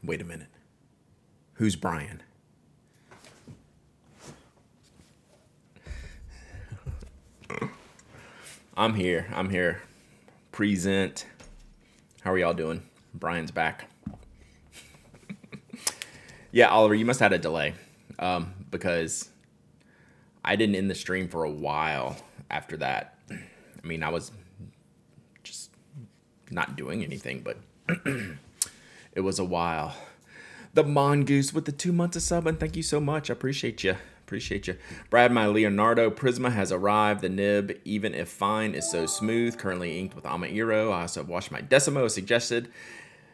Wait a minute. Who's Brian? I'm here. Present. How are y'all doing? Brian's back. Yeah, Oliver, you must have had a delay because I didn't end the stream for a while after that. I mean, I was just not doing anything, but it was a while. The Mongoose with the 2 months of sub, and thank you so much. I appreciate you. Brad, my Leonardo Prisma has arrived. The nib, even if fine, is so smooth. Currently inked with Amairo. I also have washed my Decimo as suggested.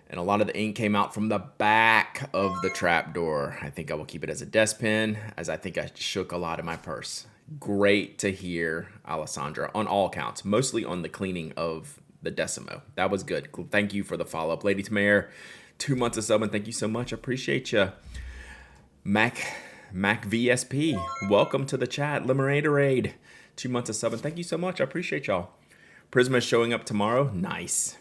And a lot of the ink came out from the back of the trapdoor. I think I will keep it as a desk pen, as I think I shook a lot in my purse. Great to hear, Alessandra, on all counts. Mostly on the cleaning of the Decimo. That was good. Thank you for the follow-up. Lady Tamare, 2 months of sub, and thank you so much. I appreciate you. Mac VSP, welcome to the chat. Limeratorade, 2 months of sub, and thank you so much. I appreciate y'all. Prisma is showing up tomorrow. Nice.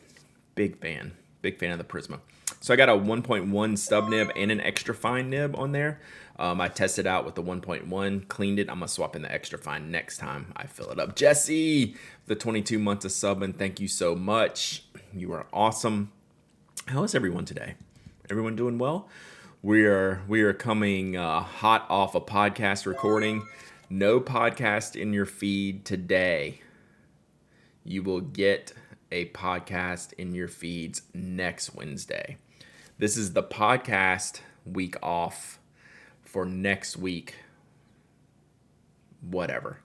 Big fan of the Prisma. So I got a 1.1 stub nib and an extra fine nib on there. I tested out with the 1.1, cleaned it. I'm gonna swap in the extra fine next time I fill it up. Jesse, the 22 months of sub, and thank you so much. You are awesome. How is everyone today? Everyone doing well? We are coming hot off a podcast recording. No podcast in your feed today. You will get a podcast in your feeds next Wednesday. This is the podcast week off for next week. Whatever.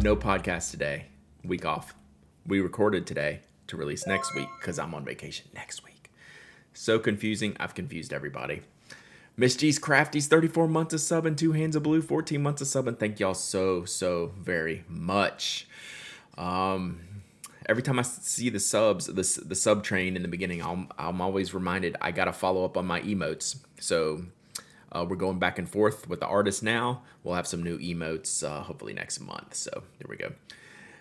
No podcast today. Week off. We recorded today to release next week because I'm on vacation next week. So confusing. I've confused everybody. Miss G's Crafty's 34 months of sub and 2 hands of blue, 14 months of sub, and thank y'all so very much. Every time I see the subs, the sub train in the beginning, I'm always reminded I gotta follow up on my emotes. So we're going back and forth with the artist now. We'll have some new emotes hopefully next month. So there we go.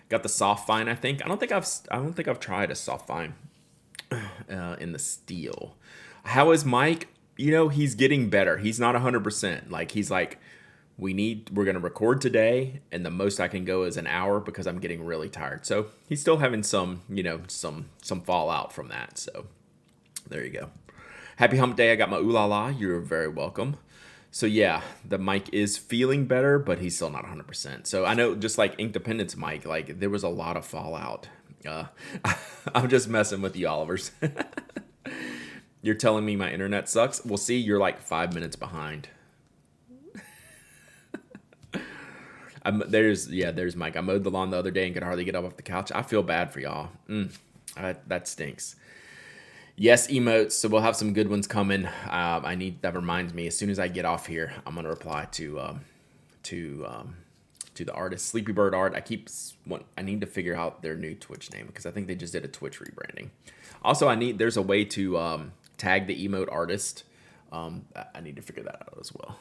Got the soft fine. I don't think I've tried a soft fine in the steel. How is Mike? You know, he's getting better. He's not 100%. Like, he's like, we're going to record today, and the most I can go is an hour because I'm getting really tired. So he's still having some fallout from that. So there you go. Happy hump day. I got my ooh la la. You're very welcome. So yeah, the Mike is feeling better, but he's still not 100%. So I know, just like Ink Dependence Mike, like there was a lot of fallout. I'm just messing with you, Olivers. You're telling me my internet sucks? Well, see, you're like 5 minutes behind. There's Mike. I mowed the lawn the other day and could hardly get up off the couch. I feel bad for y'all. That stinks. Yes, emotes. So we'll have some good ones coming. That reminds me, as soon as I get off here, I'm gonna reply to the artist, Sleepy Bird Art. I need to figure out their new Twitch name because I think they just did a Twitch rebranding. Also, there's a way to tag the emote artist. I need to figure that out as well.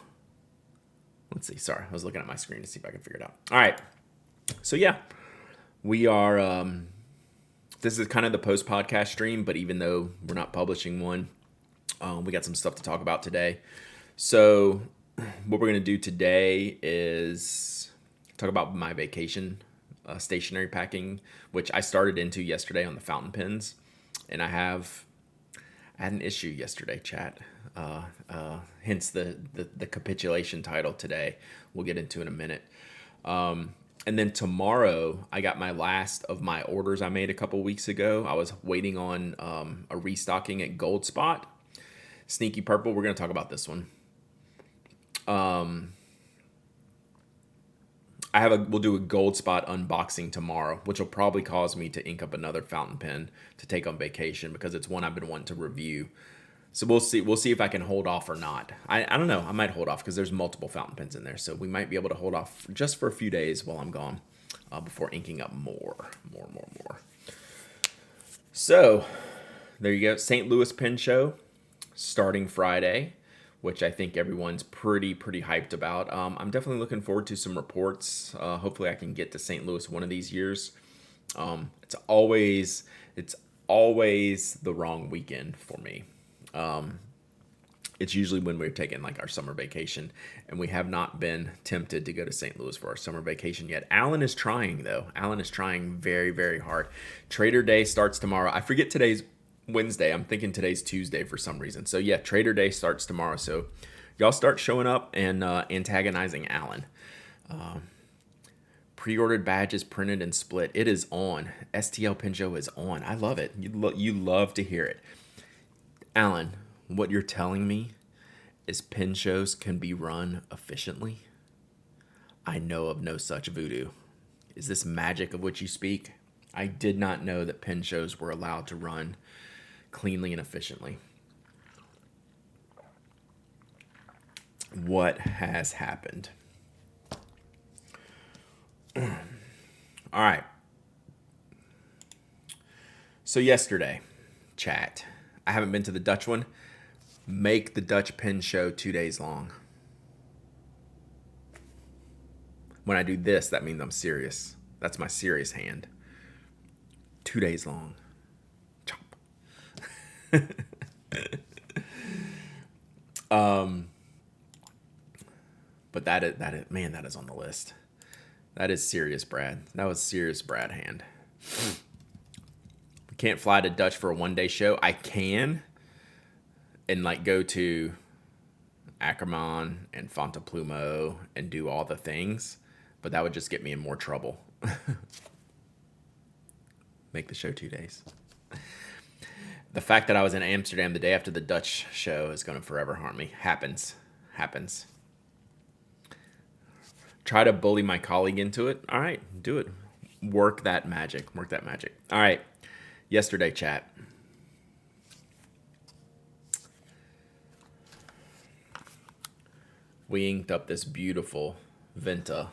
Let's see. Sorry, I was looking at my screen to see if I can figure it out. All right. So yeah, we are. This is kind of the post-podcast stream, but even though we're not publishing one, we got some stuff to talk about today. So what we're going to do today is talk about my vacation stationery packing, which I started into yesterday on the fountain pens. And I had an issue yesterday, chat. Hence the capitulation title today. We'll get into in a minute. And then tomorrow, I got my last of my orders I made a couple weeks ago. I was waiting on a restocking at Gold Spot. Sneaky Purple, we're going to talk about this one. We'll do a Gold Spot unboxing tomorrow, which will probably cause me to ink up another fountain pen to take on vacation because it's one I've been wanting to review. So we'll see if I can hold off or not. I don't know. I might hold off because there's multiple fountain pens in there. So we might be able to hold off just for a few days while I'm gone before inking up more. So there you go. St. Louis Pen Show starting Friday, which I think everyone's pretty hyped about. I'm definitely looking forward to some reports. Hopefully I can get to St. Louis one of these years. It's always the wrong weekend for me. It's usually when we're taking like our summer vacation, and we have not been tempted to go to St. Louis for our summer vacation yet. Alan is trying though. Alan is trying very, very hard. Trader Day starts tomorrow. I forget today's Wednesday. I'm thinking today's Tuesday for some reason. So yeah, Trader Day starts tomorrow. So y'all start showing up and antagonizing Alan. Pre-ordered badges printed and split. It is on. STL Pin Show is on. I love it. You love to hear it. Alan, what you're telling me is pin shows can be run efficiently? I know of no such voodoo. Is this magic of which you speak? I did not know that pin shows were allowed to run cleanly and efficiently. What has happened? All right. So yesterday, chat. I haven't been to the Dutch one. Make the Dutch pin show 2 days long. When I do this, that means I'm serious. That's my serious hand. 2 days long. Chop. But that is man, that is on the list. That is serious, Brad. That was serious Brad hand. Can't fly to Dutch for a 1-day show. I can, and like go to Ackerman and Fontaplumo and do all the things, but that would just get me in more trouble. Make the show 2 days. The fact that I was in Amsterdam the day after the Dutch show is going to forever harm me. Happens. Try to bully my colleague into it. All right, do it. Work that magic. All right. Yesterday, chat. We inked up this beautiful Venta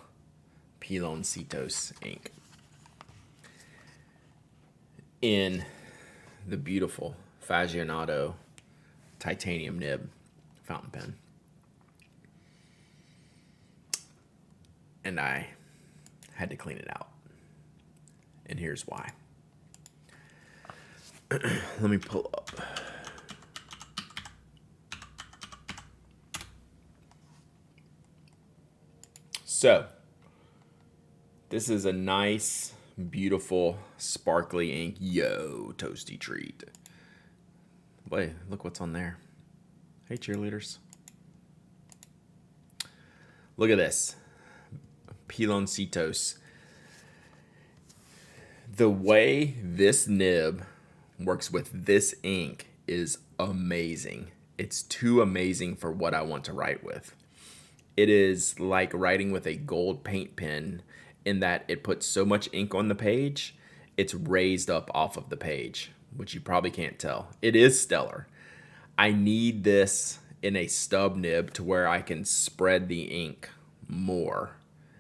Piloncitos ink in the beautiful Fagionato titanium nib fountain pen. And I had to clean it out. And here's why. Let me pull up. So, this is a nice, beautiful, sparkly ink. Yo, toasty treat. Wait, look what's on there. Hey, cheerleaders. Look at this. Piloncitos. The way this nib works with this ink is amazing. It's too amazing for what I want to write with. It is like writing with a gold paint pen in that it puts so much ink on the page, it's raised up off of the page, which you probably can't tell. It is stellar. I need this in a stub nib to where I can spread the ink more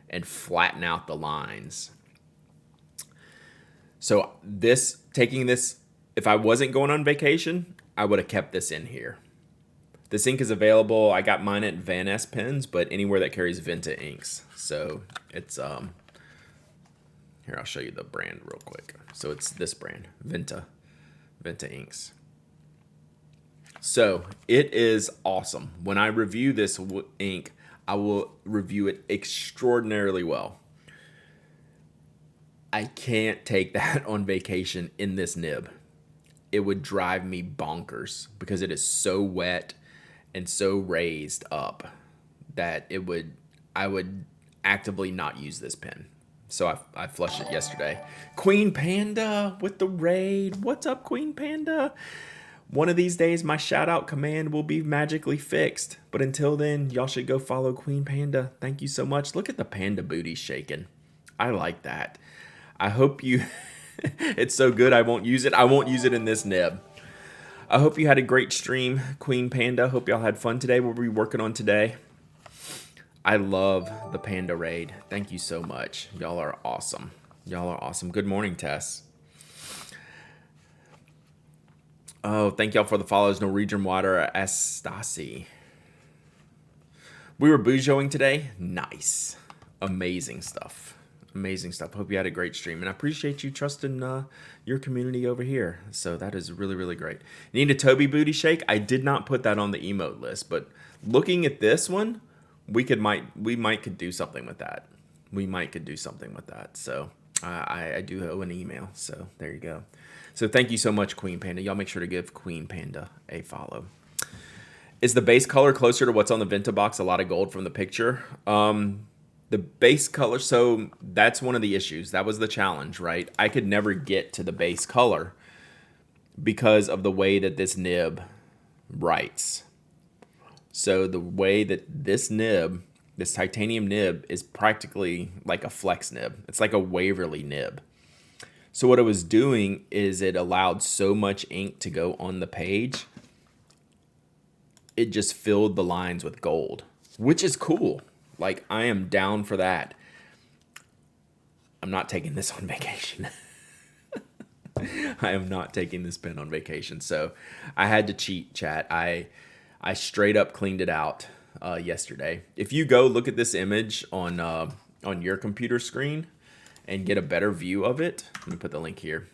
and flatten out the lines. So taking this, if I wasn't going on vacation, I would have kept this in here. This ink is available. I got mine at Van Ness Pens, but anywhere that carries Venta inks. So it's, here, I'll show you the brand real quick. So it's this brand, Venta inks. So it is awesome. When I review this ink, I will review it extraordinarily well. I can't take that on vacation in this nib. It would drive me bonkers because it is so wet and so raised up that I would actively not use this pen. So I flushed it yesterday. Queen Panda with the raid. What's up, Queen Panda? One of these days, my shout out command will be magically fixed. But until then, y'all should go follow Queen Panda. Thank you so much. Look at the panda booty shaking. I like that. I hope you, it's so good I won't use it. I won't use it in this nib. I hope you had a great stream, Queen Panda. Hope y'all had fun today. What were we working on today? I love the Panda Raid. Thank you so much. Y'all are awesome. Good morning, Tess. Oh, thank y'all for the follows. Norwegian Water, Astasi. We were bougeoing today. Nice. Amazing stuff. Amazing stuff. Hope you had a great stream, and I appreciate you trusting your community over here. So that is really, really great. Need a Toby booty shake? I did not put that on the emote list, but looking at this one, we might could do something with that. We might could do something with that. So I do owe an email. So there you go. So thank you so much, Queen Panda. Y'all make sure to give Queen Panda a follow. Is the base color closer to what's on the Venta box? A lot of gold from the picture. The base color, so that's one of the issues. That was the challenge, right? I could never get to the base color because of the way that this nib writes. So the way that this nib, this titanium nib, is practically like a flex nib. It's like a Waverly nib. So what it was doing is it allowed so much ink to go on the page, it just filled the lines with gold, which is cool. Like, I am down for that. I'm not taking this on vacation. I am not taking this pen on vacation. So I had to cheat, chat. I straight up cleaned it out yesterday. If you go look at this image on your computer screen and get a better view of it, let me put the link here.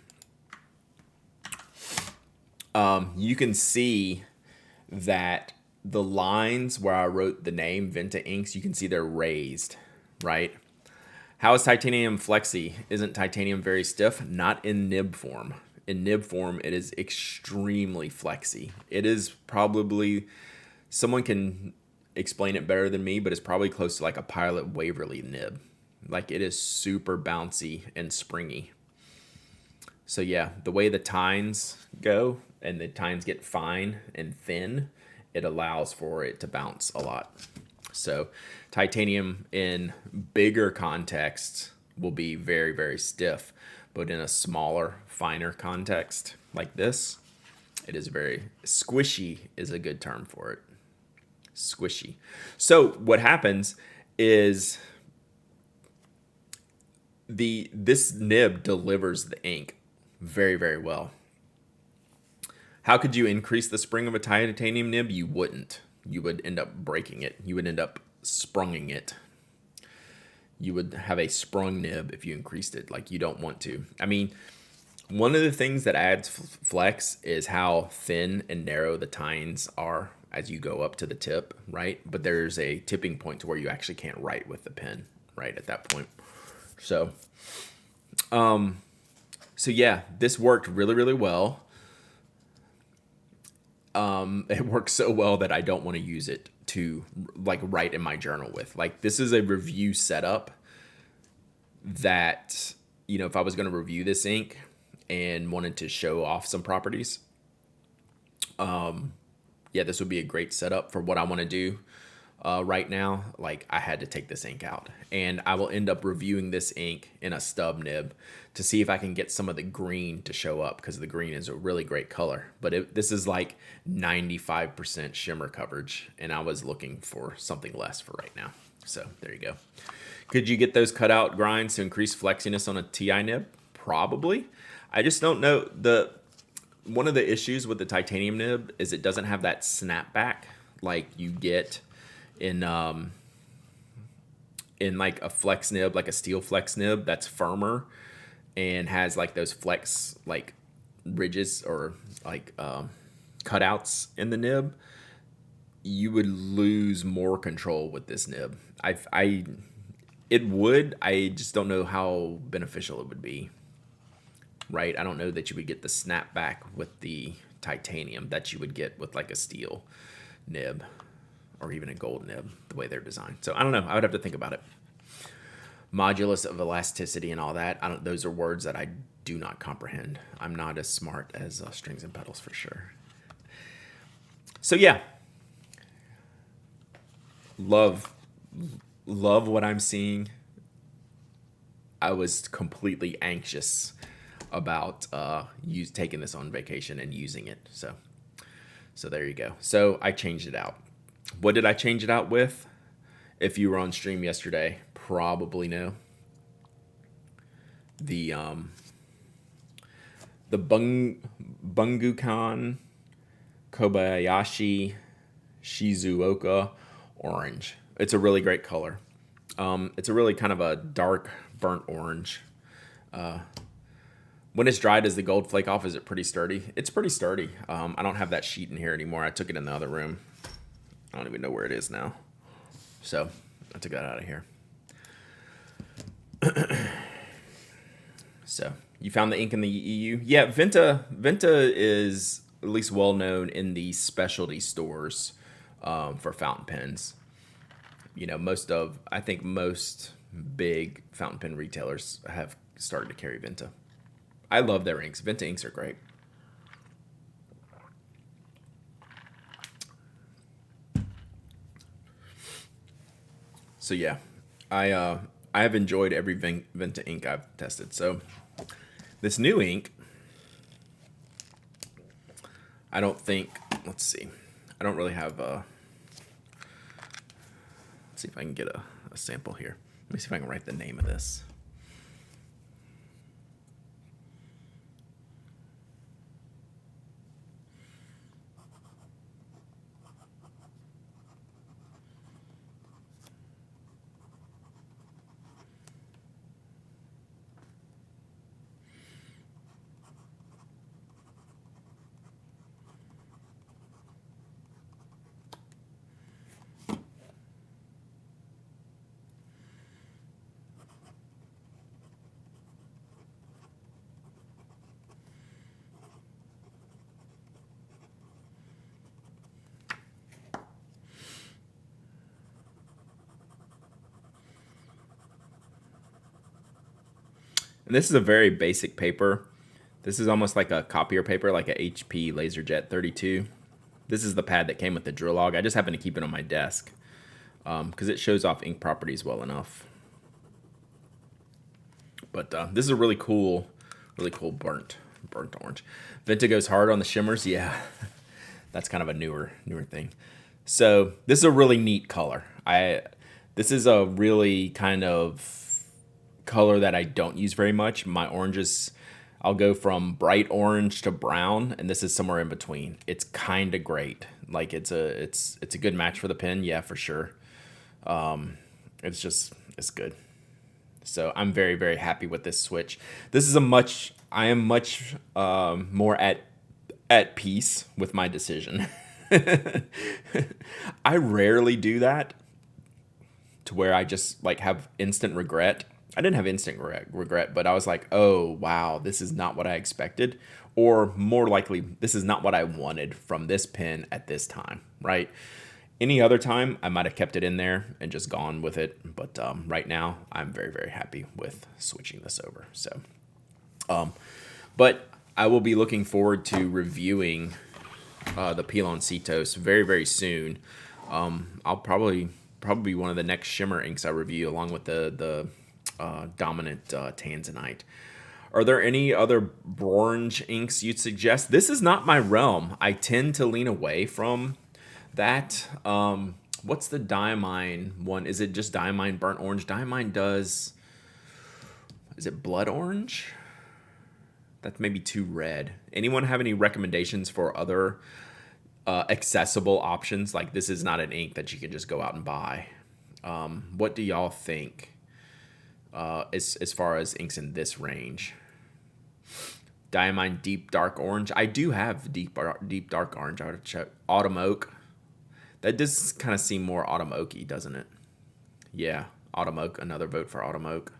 You can see that the lines where I wrote the name Venta Inks, you can see they're raised, right? How is titanium flexy? Isn't titanium very stiff? Not in nib form. In nib form, it is extremely flexy. It is probably, someone can explain it better than me, but it's probably close to like a Pilot Waverly nib. Like, it is super bouncy and springy. So yeah, the way the tines go and the tines get fine and thin, it allows for it to bounce a lot. So titanium in bigger contexts will be very, very stiff, but in a smaller, finer context like this, it is very squishy is a good term for it. Squishy. So what happens is this nib delivers the ink very, very well. How could you increase the spring of a titanium nib? You wouldn't. You would end up breaking it. You would end up sprunging it. You would have a sprung nib if you increased it. Like, you don't want to. I mean, one of the things that adds flex is how thin and narrow the tines are as you go up to the tip, right? But there's a tipping point to where you actually can't write with the pen, right, at that point. So yeah, this worked really, really well. It works so well that I don't want to use it to like write in my journal with. Like, this is a review setup that, you know, if I was going to review this ink and wanted to show off some properties, yeah, this would be a great setup for what I want to do right now. Like, I had to take this ink out, and I will end up reviewing this ink in a stub nib to see if I can get some of the green to show up, because the green is a really great color. But this is like 95% shimmer coverage, and I was looking for something less for right now. So there you go. Could you get those cutout grinds to increase flexiness on a TI nib? Probably. I just don't know. One of the issues with the titanium nib is it doesn't have that snapback like you get in like a flex nib, like a steel flex nib that's firmer and has like those flex like ridges or like cutouts in the nib. You would lose more control with this nib. It would. I just don't know how beneficial it would be. Right? I don't know that you would get the snapback with the titanium that you would get with like a steel nib or even a gold nib, the way they're designed. So I don't know. I would have to think about it. Modulus of elasticity and all that. Those are words that I do not comprehend. I'm not as smart as strings and pedals for sure. So yeah. Love what I'm seeing. I was completely anxious about taking this on vacation and using it. So there you go. So I changed it out. What did I change it out with? If you were on stream yesterday, probably know. The Bungukan Kobayashi Shizuoka orange. It's a really great color. It's a really kind of a dark burnt orange. When it's dried, does the gold flake off? Is it pretty sturdy? It's pretty sturdy. I don't have that sheet in here anymore. I took it in the other room. I don't even know where it is now. So I took that out of here. So you found the ink in the EU? Yeah, Venta is at least well known in the specialty stores for fountain pens. You know, I think most big fountain pen retailers have started to carry Venta. I love their inks. Venta inks are great. So yeah, I have enjoyed every Venta ink I've tested. So this new ink, I don't think. Let's see. I don't really have. Let's see if I can get a sample here. Let me see if I can write the name of this. And this is a very basic paper. This is almost like a copier paper, like a HP LaserJet 32. This is the pad that came with the drill log. I just happen to keep it on my desk because it shows off ink properties well enough. But this is a really cool burnt orange. Venta goes hard on the shimmers. Yeah, that's kind of a newer thing. So this is a really neat color. This is a really kind of color that I don't use very much. My oranges, I'll go from bright orange to brown, and this is somewhere in between. It's kind of great. Like it's a good match for the pen. Yeah, for sure. It's good. So I'm very, very happy with this switch. This is I am much more at peace with my decision. I rarely do that to where I just like have instant regret. I didn't have instant regret, but I was like, oh, wow, this is not what I expected. Or more likely, this is not what I wanted from this pen at this time, right? Any other time, I might have kept it in there and just gone with it. But right now, I'm very, very happy with switching this over. So, but I will be looking forward to reviewing the Piloncitos very, very soon. I'll probably be one of the next shimmer inks I review, along with the dominant tanzanite. Are there any other bronze inks you'd suggest? This is not my realm. I tend to lean away from that. What's the diamine one? Is it just diamine burnt orange? Diamine does. Is it blood orange? That's maybe too red. Anyone have any recommendations for other accessible options? Like, this is not an ink that you can just go out and buy. What do y'all think as far as inks in this range? Diamine deep dark orange. I do have deep dark orange. I would check autumn oak. That does kind of seem more autumn oaky, doesn't it? Yeah, autumn oak. Another vote for autumn oak.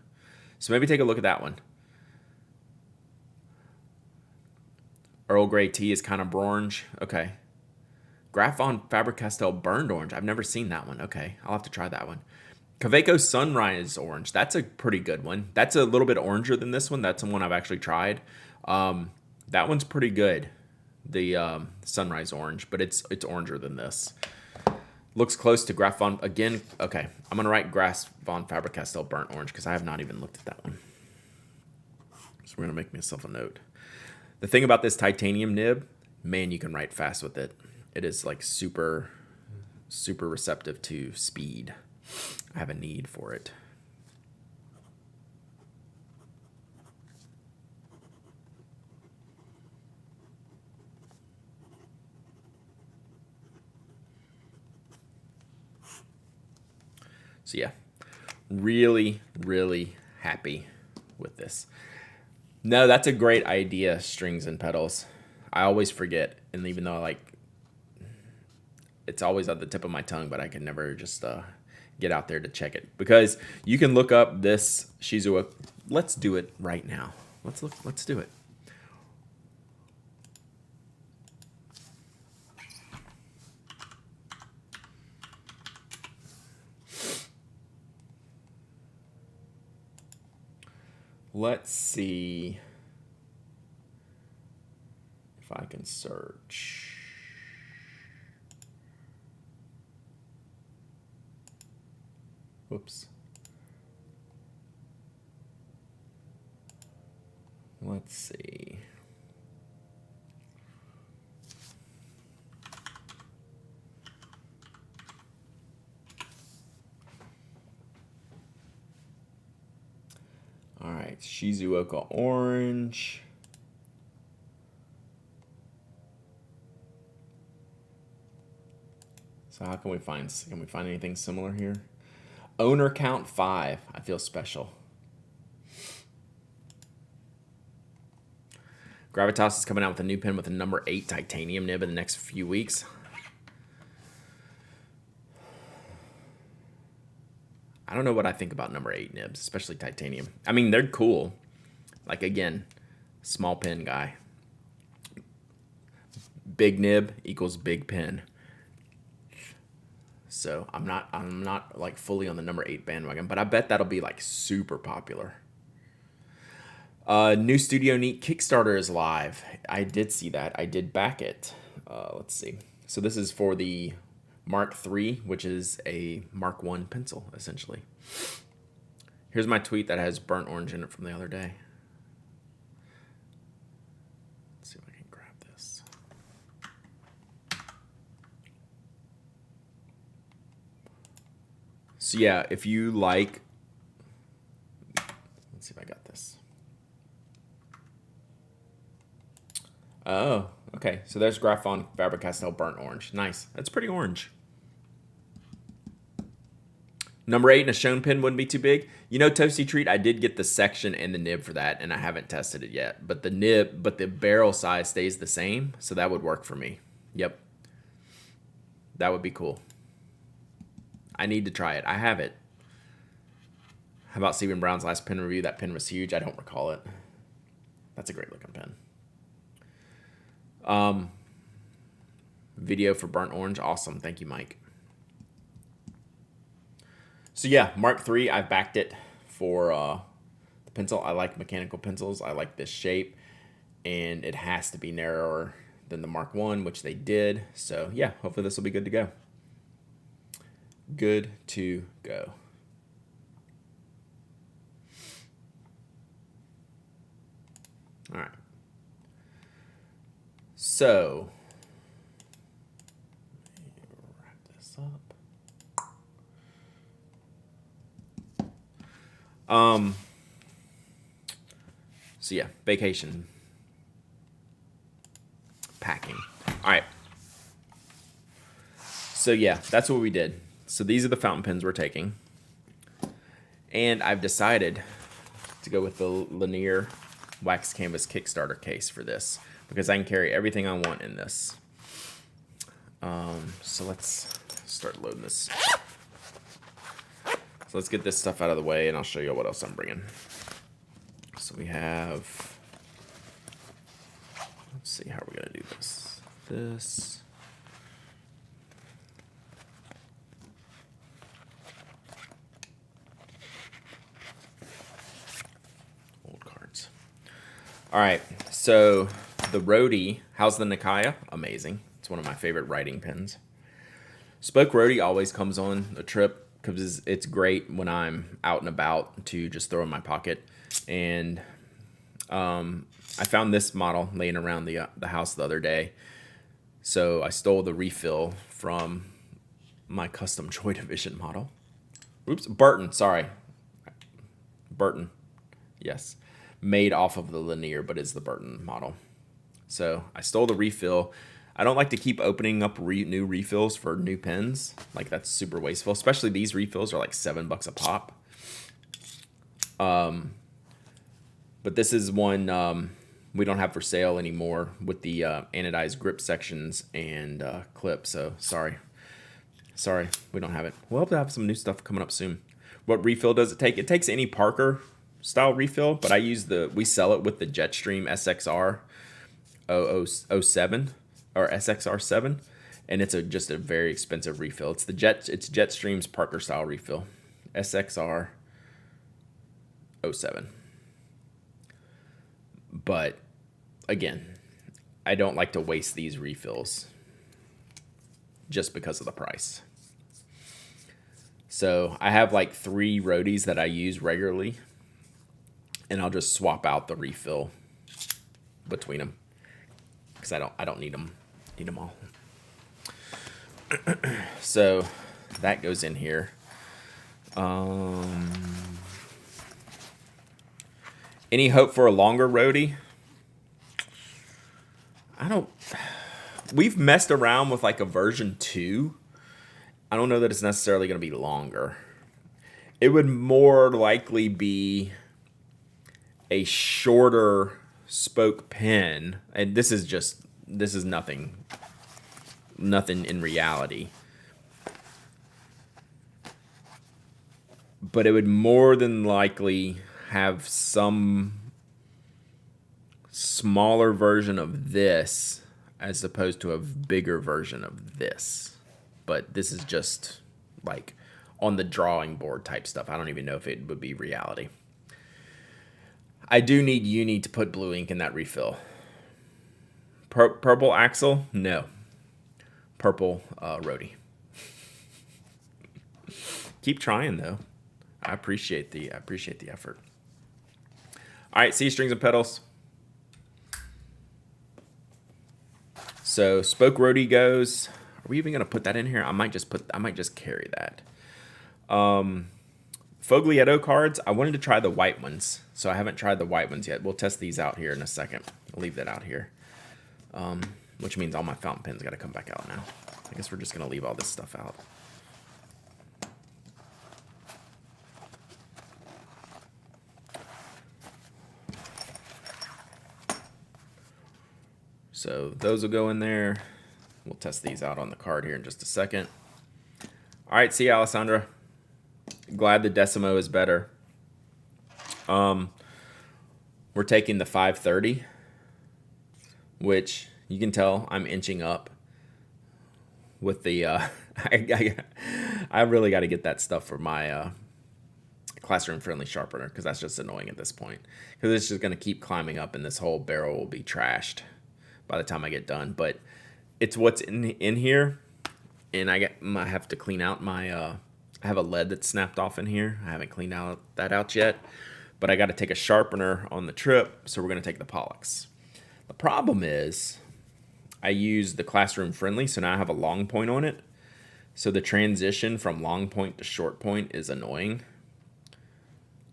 So maybe take a look at that one. Earl Grey tea is kind of bronze. Okay. Graf von Faber-Castell burned orange. I've never seen that one. Okay, I'll have to try that one. Kaweco sunrise orange. That's a pretty good one. That's a little bit oranger than this one. That's the one I've actually tried. That one's pretty good. The sunrise orange, but it's oranger than this. Looks close to Graf von, again, okay. I'm gonna write Graf von Faber-Castell burnt orange because I have not even looked at that one. So we're gonna make myself a note. The thing about this titanium nib, man, you can write fast with it. It is like super, super receptive to speed. I have a need for it. So yeah, really, really happy with this. No, that's a great idea, strings and pedals. I always forget, and even though it's always at the tip of my tongue, but I can never just get out there to check it, because you can look up this Shizuoka. Let's do it right now. Let's do it. Let's see if I can search. Whoops. Let's see. All right, Shizuoka orange. So how can we find anything similar here? Owner count 5. I feel special. Gravitas is coming out with a new pen with a number 8 titanium nib in the next few weeks. I don't know what I think about number 8 nibs, especially titanium. I mean, they're cool. Like, again, small pen guy. Big nib equals big pen. So I'm not like fully on the number 8 bandwagon, but I bet that'll be like super popular. New Studio Neat Kickstarter is live. I did see that. I did back it. Let's see. So this is for the Mark III, which is a Mark I pencil, essentially. Here's my tweet that has burnt orange in it from the other day. Let's see if I can grab this. So yeah, if you like, let's see if I got this. Oh, okay. So there's Graphon Faber-Castell burnt orange. Nice. That's pretty orange. Number 8 in a shown pen wouldn't be too big. You know, Toasty Treat, I did get the section and the nib for that, and I haven't tested it yet. But the barrel size stays the same, so that would work for me. Yep. That would be cool. I need to try it. I have it. How about Stephen Brown's last pen review? That pen was huge. I don't recall it. That's a great looking pen. Video for burnt orange. Awesome. Thank you, Mike. So yeah, Mark III, I've backed it for the pencil. I like mechanical pencils. I like this shape, and it has to be narrower than the Mark I, which they did. So yeah, hopefully this will be good to go. Good to go. All right. So wrap this up. So yeah, vacation packing. All right. So yeah, that's what we did. So these are the fountain pens we're taking. And I've decided to go with the linear wax canvas Kickstarter case for this, because I can carry everything I want in this. So let's start loading this. So let's get this stuff out of the way, and I'll show you what else I'm bringing. So we have, let's see how we're going to do this. This. Old cards. All right, so the Rhodey, how's the Nikaya? Amazing. It's one of my favorite writing pens. Spoke Rhodey always comes on a trip because it's great when I'm out and about to just throw in my pocket. And I found this model laying around the house the other day. So I stole the refill from my custom Joy Division model. Oops, Burton, sorry. Burton, yes. Made off of the linear, but it's the Burton model. So I stole the refill. I don't like to keep opening up new refills for new pens. Like, that's super wasteful. Especially these refills are like $7 a pop. But this is one we don't have for sale anymore with the anodized grip sections and clip. So sorry, we don't have it. We'll hope to have some new stuff coming up soon. What refill does it take? It takes any Parker style refill, but we sell it with the Jetstream SXR 007 or SXR7, and it's just a very expensive refill. It's Jetstream's Parker style refill, SXR 07. But again, I don't like to waste these refills just because of the price. So I have like 3 roadies that I use regularly, and I'll just swap out the refill between them because I don't need them all. So that goes in here. Any hope for a longer roadie? We've messed around with like a version 2. I don't know that it's necessarily going to be longer. It would more likely be a shorter spoke pen. And this is nothing in reality. But it would more than likely have some smaller version of this as opposed to a bigger version of this. But this is just like on the drawing board type stuff. I don't even know if it would be reality. I do need Uni to put blue ink in that refill. Purple axle? No. Purple roadie. Keep trying though. I appreciate the effort. All right, C strings and pedals. So spoke roadie goes. Are we even gonna put that in here? I might just carry that. Foglietto cards. I wanted to try the white ones, so I haven't tried the white ones yet. We'll test these out here in a second. I'll leave that out here. Which means all my fountain pens got to come back out now. I guess we're just gonna leave all this stuff out. So those will go in there. We'll test these out on the card here in just a second. All right, see you, Alessandra. Glad the Decimo is better. We're taking the 530, which you can tell I'm inching up with the... I really got to get that stuff for my classroom-friendly sharpener because that's just annoying at this point. Because it's just going to keep climbing up and this whole barrel will be trashed by the time I get done. But it's what's in here, and I have to clean out my I have a lead that's snapped off in here. I haven't cleaned that out yet, but I got to take a sharpener on the trip, so we're going to take the Pollux. The problem is I use the classroom friendly, so now I have a long point on it, so the transition from long point to short point is annoying.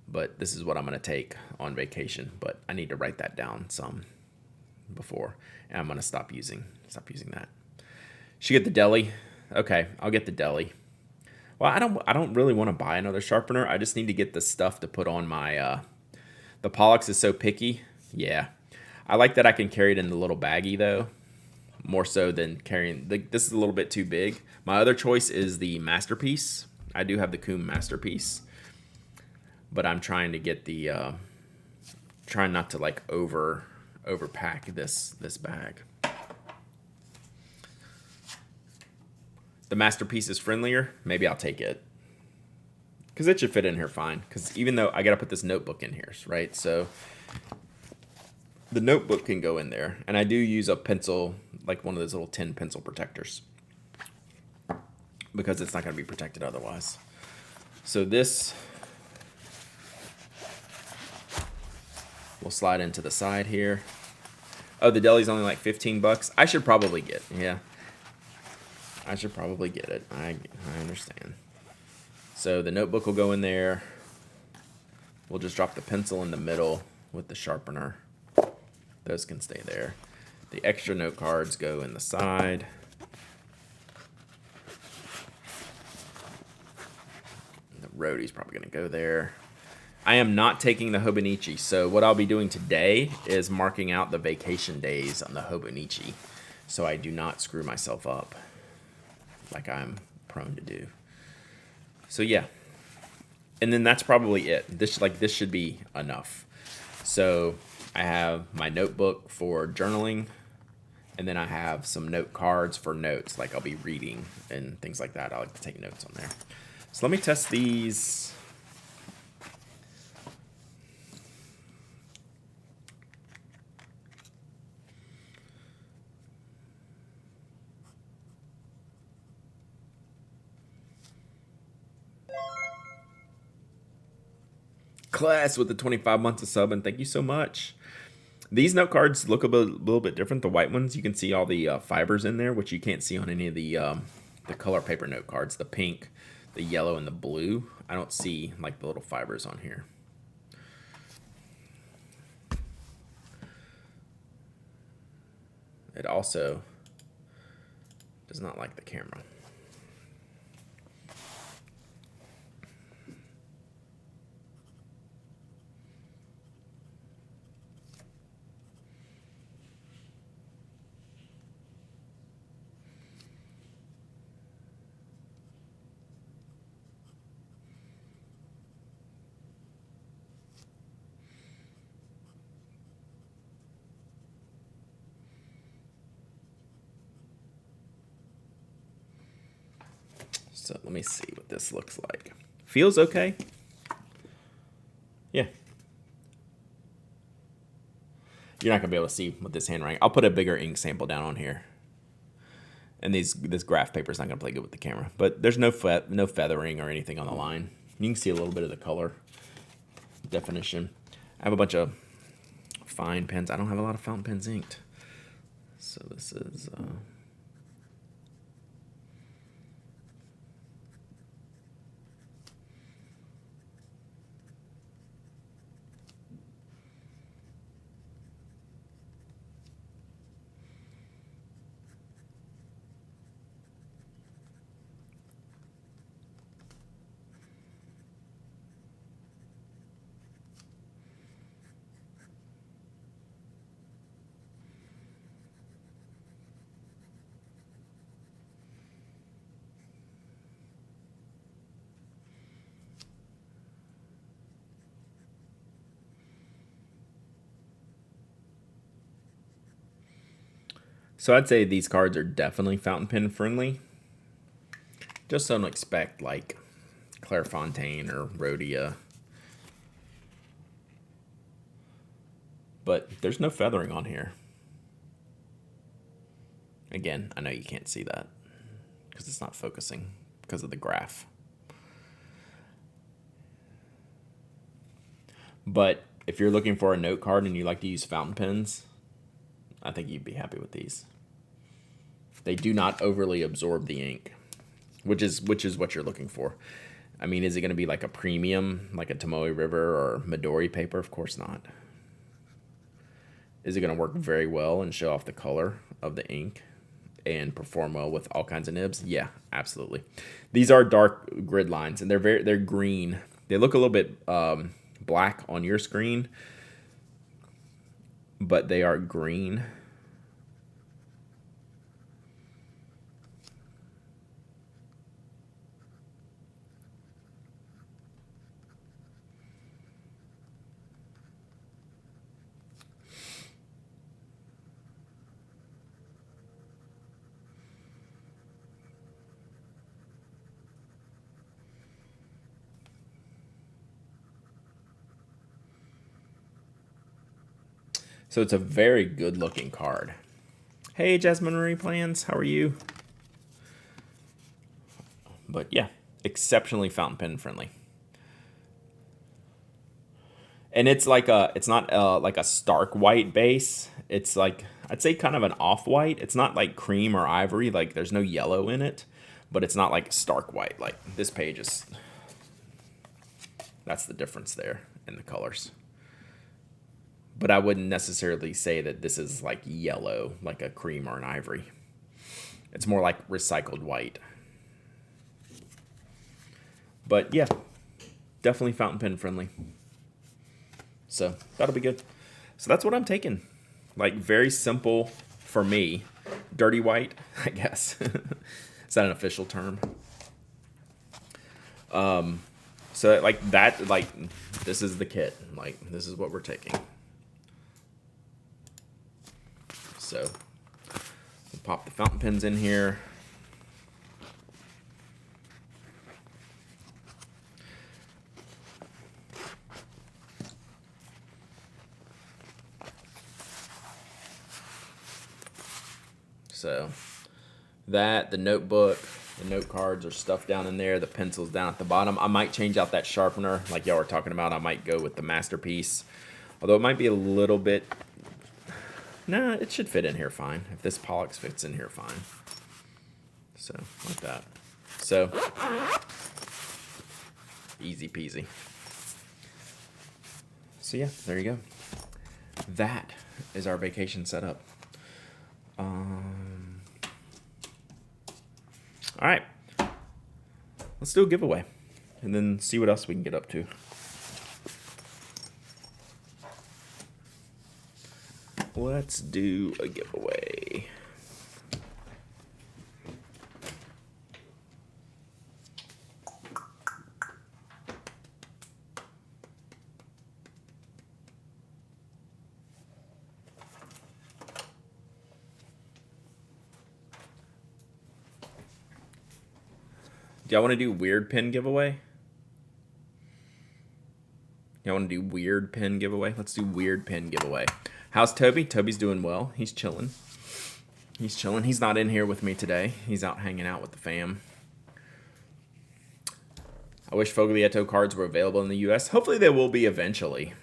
But this is what I'm going to take on vacation, but I need to write that down some before, and I'm going to stop using that. Should get the deli. Okay, I'll get the deli. Well, I don't really want to buy another sharpener. I just need to get the stuff to put on my the Pollux is so picky. Yeah, I like that I can carry it in the little baggie though, more so than carrying this is a little bit too big. My other choice is the Masterpiece. I do have the Coom Masterpiece, but I'm trying to get the trying not to like overpack this bag. The Masterpiece is friendlier. Maybe I'll take it because it should fit in here fine. Because even though I gotta put this notebook in here, right? So the notebook can go in there, and I do use a pencil, like one of those little tin pencil protectors, because it's not gonna be protected otherwise. So this will slide into the side here. Oh, the deli's only like $15. I should probably get, yeah. I should probably get it. I understand. So the notebook will go in there. We'll just drop the pencil in the middle with the sharpener. Those can stay there. The extra note cards go in the side. The roadie's probably going to go there. I am not taking the Hobonichi, so what I'll be doing today is marking out the vacation days on the Hobonichi, so I do not screw myself up like I'm prone to do. So yeah, and then that's probably it. This should be enough. So I have my notebook for journaling, and then I have some note cards for notes, like I'll be reading and things like that. I like to take notes on there. So let me test these. Class with the 25 months of sub, and thank you so much. These note cards look a little bit different. The white ones, you can see all the fibers in there, which you can't see on any of the color paper note cards. The pink, the yellow, and the blue. I don't see like the little fibers on here. It also does not like the camera. So let me see what this looks like. Feels okay. Yeah. You're not gonna be able to see with this handwriting. I'll put a bigger ink sample down on here. And this graph paper is not gonna play good with the camera. But there's no feathering or anything on the line. You can see a little bit of the color definition. I have a bunch of fine pens. I don't have a lot of fountain pens inked. So this is so I'd say these cards are definitely fountain pen friendly. Just don't expect like Clairefontaine or Rhodia. But there's no feathering on here. Again, I know you can't see that because it's not focusing because of the graph. But if you're looking for a note card and you like to use fountain pens, I think you'd be happy with these. They do not overly absorb the ink, which is what you're looking for. I mean, is it going to be like a premium, like a Tomoe River or Midori paper? Of course not. Is it going to work very well and show off the color of the ink and perform well with all kinds of nibs? Yeah, absolutely. These are dark grid lines, and they're green. They look a little bit black on your screen, but they are green. So it's a very good looking card. Hey, Jasmine Marie Plans, how are you? But yeah, exceptionally fountain pen friendly. And it's like it's not like a stark white base. It's like, I'd say kind of an off-white. It's not like cream or ivory, like there's no yellow in it, but it's not like stark white. Like this page is, that's the difference there in the colors. But I wouldn't necessarily say that this is like yellow, like a cream or an ivory. It's more like recycled white. But yeah, definitely fountain pen friendly. So that'll be good. So that's what I'm taking. Like, very simple for me. Dirty white, I guess. Is that an official term? So like that, like this is the kit. Like, this is what we're taking. So we'll pop the fountain pens in here. So that, the notebook, the note cards are stuffed down in there. The pencil's down at the bottom. I might change out that sharpener like y'all were talking about. I might go with the Masterpiece. Although it might be a little bit... Nah, it should fit in here fine. If this Pollux fits in here fine. So, like that. So, easy peasy. So yeah, there you go. That is our vacation setup. All right, let's do a giveaway and then see what else we can get up to. Let's do a giveaway. Do y'all want to do weird pin giveaway? Y'all want to do weird pin giveaway? Let's do weird pin giveaway. How's Toby? Toby's doing well. He's chilling. He's chilling. He's not in here with me today. He's out hanging out with the fam. I wish Foglietto cards were available in the U.S. Hopefully they will be eventually.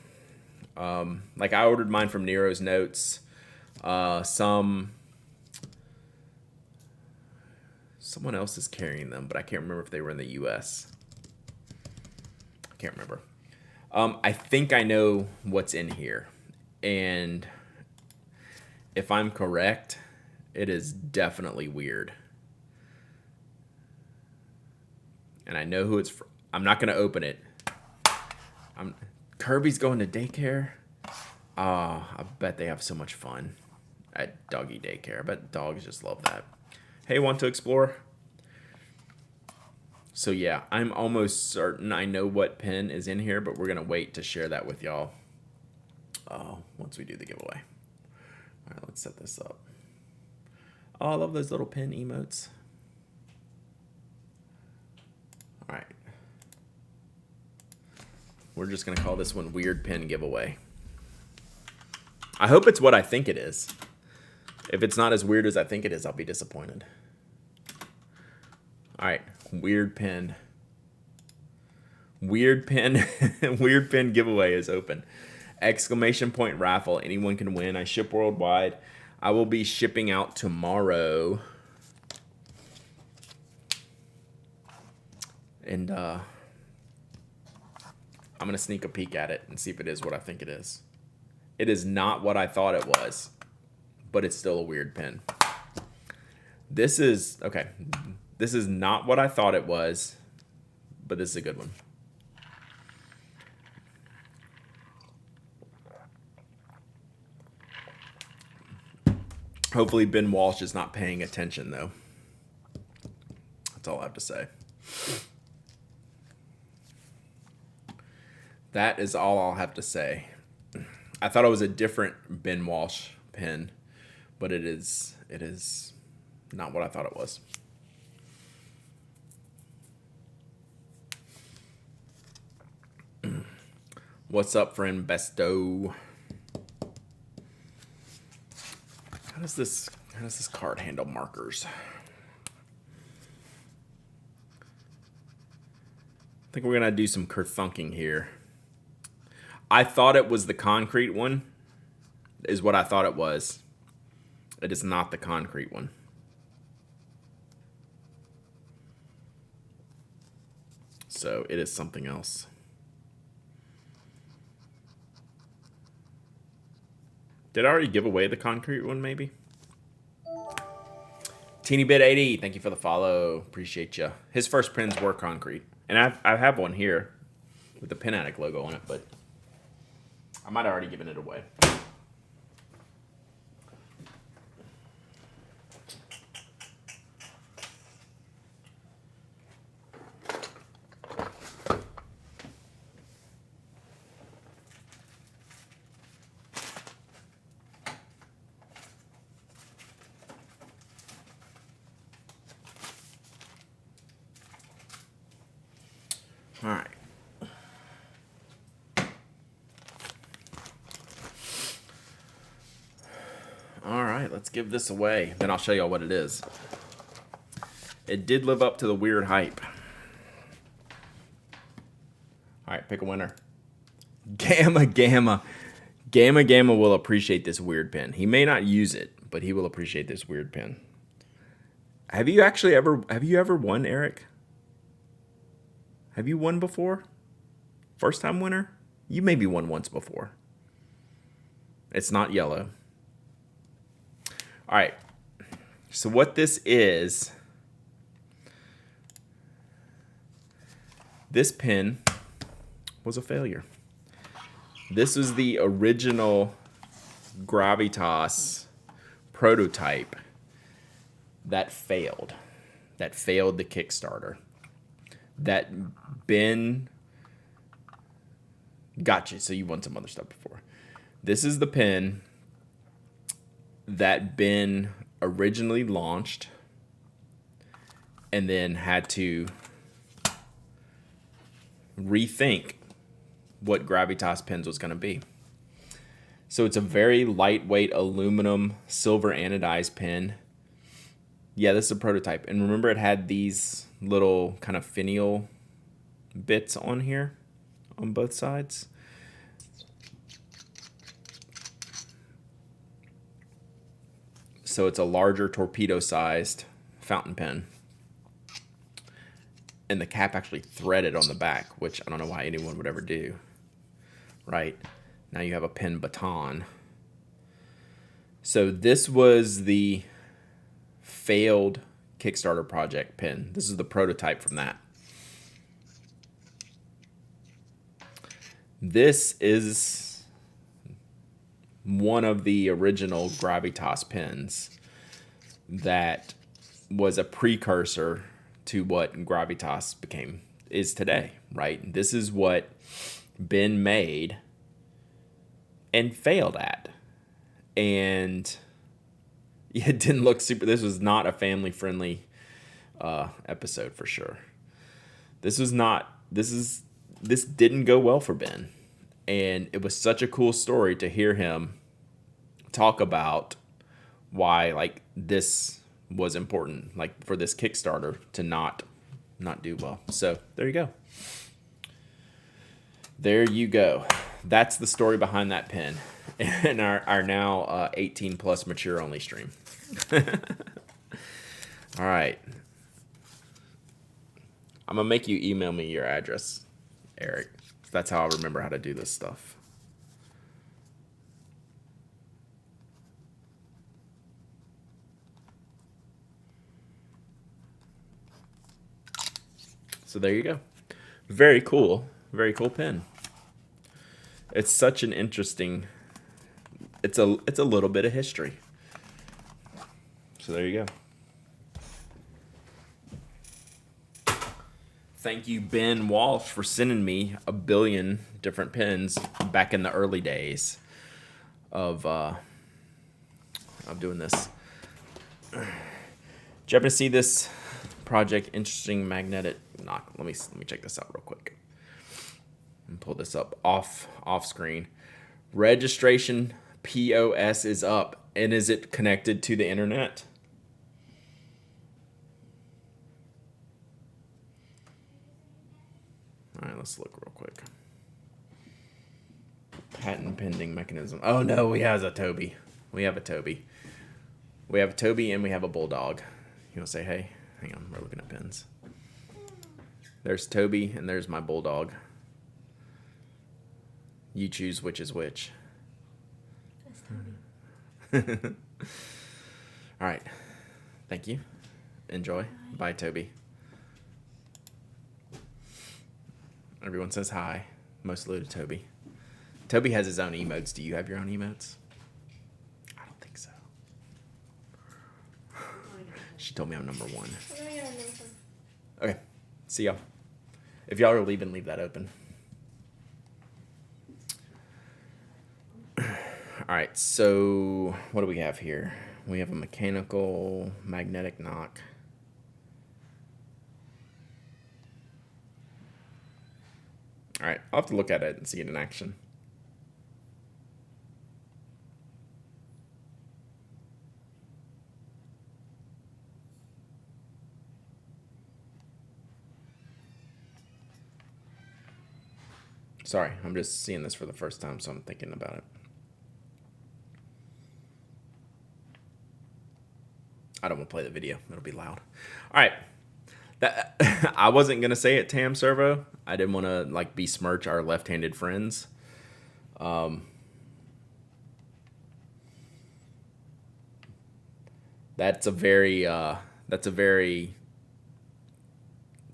Like, I ordered mine from Nero's Notes. Someone else is carrying them, but I can't remember if they were in the U.S. I can't remember. I think I know what's in here. And if I'm correct, it is definitely weird. And I know who it's from. I'm not going to open it. Kirby's going to daycare. I bet they have so much fun at doggy daycare. I bet dogs just love that. Hey, want to explore? So yeah, I'm almost certain I know what pin is in here, but we're going to wait to share that with y'all once we do the giveaway. All right, let's set this up. Oh, I love those little pin emotes. All right. We're just going to call this one Weird Pin Giveaway. I hope it's what I think it is. If it's not as weird as I think it is, I'll be disappointed. All right, weird pin. Weird pin. Weird pin giveaway is open. Exclamation point raffle. Anyone can win. I ship worldwide. I will be shipping out tomorrow. And I'm going to sneak a peek at it and see if it is what I think it is. It is not what I thought it was, but it's still a weird pin. This is, okay, this is not what I thought it was, but this is a good one. Hopefully Ben Walsh is not paying attention, though. That's all I have to say. That is all I'll have to say. I thought it was a different Ben Walsh pin, but it is not what I thought it was. What's up, friend Besto? How does this card handle markers? I think we're gonna do some kerthunking here. I thought it was the concrete one, is what I thought it was. It is not the concrete one. So it is something else. Did I already give away the concrete one, maybe? TeenyBit80, thank you for the follow. Appreciate you. His first pins were concrete. And I have one here with the Pin Addict logo on it, but I might have already given it away. All right. All right, let's give this away. Then I'll show y'all what it is. It did live up to the weird hype. All right, pick a winner. Gamma Gamma. Gamma Gamma will appreciate this weird pen. He may not use it, but he will appreciate this weird pen. Have you ever won, Eric? Have you won before? First time winner? You maybe won once before. It's not yellow. All right. So what this is, this pen was a failure. This was the original Gravitas Prototype that failed the Kickstarter. That Ben got you, so you won some other stuff before. This is the pen that Ben originally launched and then had to rethink what Gravitas pens was going to be. So it's a very lightweight aluminum silver anodized pen. Yeah, this is a prototype. And remember, it had these little kind of finial bits on here on both sides. So it's a larger torpedo-sized fountain pen. And the cap actually threaded on the back, which I don't know why anyone would ever do. Right? Now you have a pen baton. So this was the failed Kickstarter project pen. This is the prototype from that. This is one of the original Gravitas pens that was a precursor to what Gravitas is today, right? This is what Ben made and failed at. And it didn't look super. This was not a family-friendly episode for sure. This didn't go well for Ben. And it was such a cool story to hear him talk about why like this was important, like for this Kickstarter to not do well. So there you go. There you go. That's the story behind that pen and our now 18 plus mature only stream. All right. I'm going to make you email me your address, Eric. That's how I remember how to do this stuff. So there you go. Very cool. Very cool pen. It's such an interesting, it's a little bit of history. So there you go. Thank you, Ben Walsh, for sending me a billion different pens back in the early days of doing this. Did you ever see this project? Interesting magnetic knock. Let me check this out real quick. And pull this up off screen. Registration POS is up, and is it connected to the internet? All right, let's look real quick. Patent pending mechanism. Oh no, we have a Toby. We have a Toby. We have a Toby and we have a Bulldog. You want to say hey? Hang on, we're looking at pens. There's Toby and there's my Bulldog. You choose which is which. All right. Thank you. Enjoy. Bye, Toby. Everyone says hi. Mostly to Toby. Toby has his own emotes. Do you have your own emotes? I don't think so. She told me I'm number 1. Okay. See y'all. If y'all are leaving, leave that open. All right. So what do we have here? We have a mechanical magnetic knock. All right. I'll have to look at it and see it in action. Sorry, I'm just seeing this for the first time, so I'm thinking about it. I don't want to play the video. It'll be loud. All right. I wasn't going to say it, Tam Servo. I didn't want to like besmirch our left-handed friends. That's a very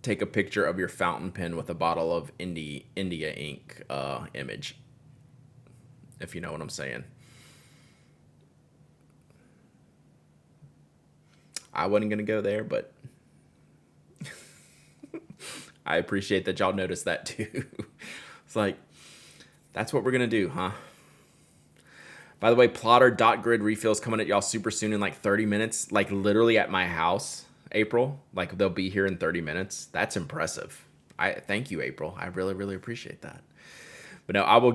take a picture of your fountain pen with a bottle of India ink image, if you know what I'm saying. I wasn't going to go there, but I appreciate that y'all noticed that too. It's like, that's what we're going to do, huh? By the way, plotter dot grid refills coming at y'all super soon in like 30 minutes, like literally at my house. April, like they'll be here in 30 minutes. That's impressive. Thank you, April. I really, really appreciate that. But no, I will